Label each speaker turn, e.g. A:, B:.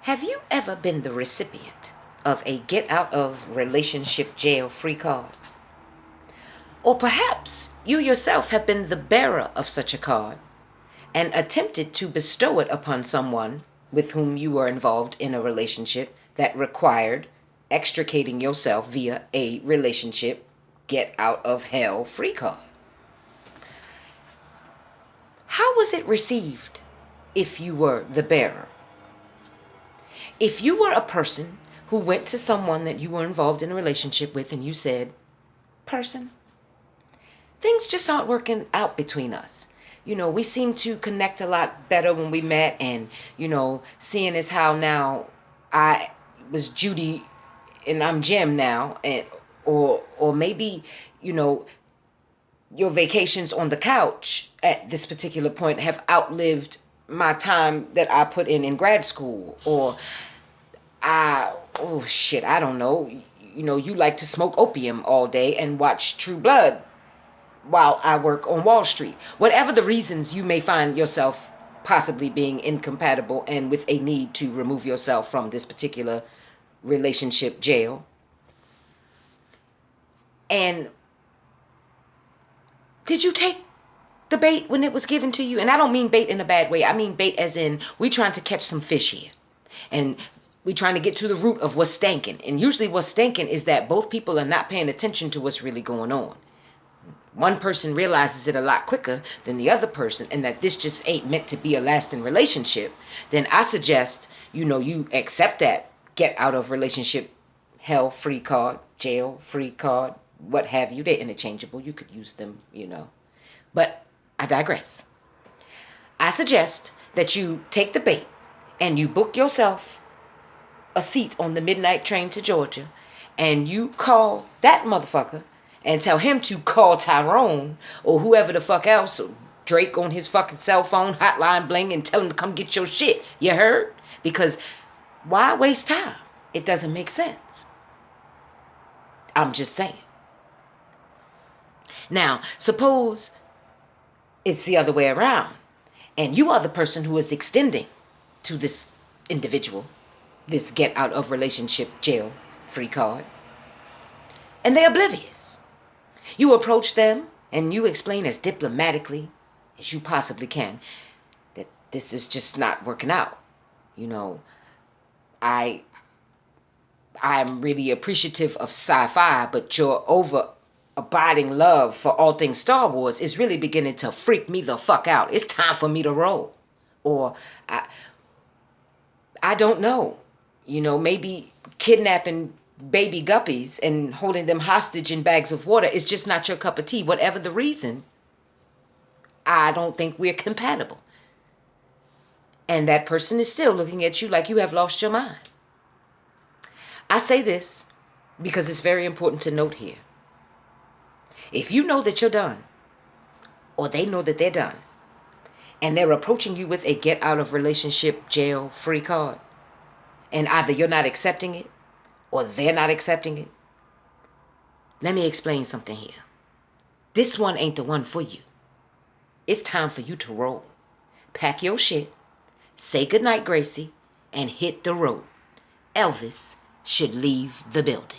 A: Have you ever been the recipient of a get out of relationship jail free card? Or perhaps you yourself have been the bearer of such a card and attempted to bestow it upon someone with whom you were involved in a relationship that required extricating yourself via a relationship get out of hell free card. How was it received if you were the bearer? If you were a person who went to someone that you were involved in a relationship with and you said, "Person, things just aren't working out between us. We seem to connect a lot better when we met, and, seeing as how now I was Judy and I'm Jim now, and or maybe, your vacations on the couch at this particular point have outlived my time that I put in grad school, or I don't know. You like to smoke opium all day and watch True Blood while I work on Wall Street. Whatever the reasons you may find yourself possibly being incompatible and with a need to remove yourself from this particular relationship jail. And did you take the bait when it was given to you? And I don't mean bait in a bad way. I mean bait as in we trying to catch some fish here. And we trying to get to the root of what's stanking. And usually what's stanking is that both people are not paying attention to what's really going on. One person realizes it a lot quicker than the other person, and that this just ain't meant to be a lasting relationship. Then I suggest, you accept that get out of relationship hell free card, jail free card, what have you. They're interchangeable. You could use them, But I digress. I suggest that you take the bait and you book yourself a seat on the midnight train to Georgia, and you call that motherfucker and tell him to call Tyrone or whoever the fuck else, Drake on his fucking cell phone, hotline bling, and tell him to come get your shit. You heard? Because why waste time? It doesn't make sense. I'm just saying. Now, suppose it's the other way around, and you are the person who is extending to this individual this get out of relationship jail free card, and they're oblivious. You approach them and you explain as diplomatically as you possibly can that this is just not working out. I'm really appreciative of sci-fi, but your over-abiding love for all things Star Wars is really beginning to freak me the fuck out. It's time for me to roll. Or, I don't know. Maybe kidnapping baby guppies and holding them hostage in bags of water is just not your cup of tea. Whatever the reason, I don't think we're compatible. And that person is still looking at you like you have lost your mind. I say this because it's very important to note here. If you know that you're done, or they know that they're done, and they're approaching you with a get out of relationship jail free card, and either you're not accepting it or they're not accepting it, let me explain something here. This one ain't the one for you. It's time for you to roll. Pack your shit, say goodnight, Gracie, and hit the road. Elvis should leave the building.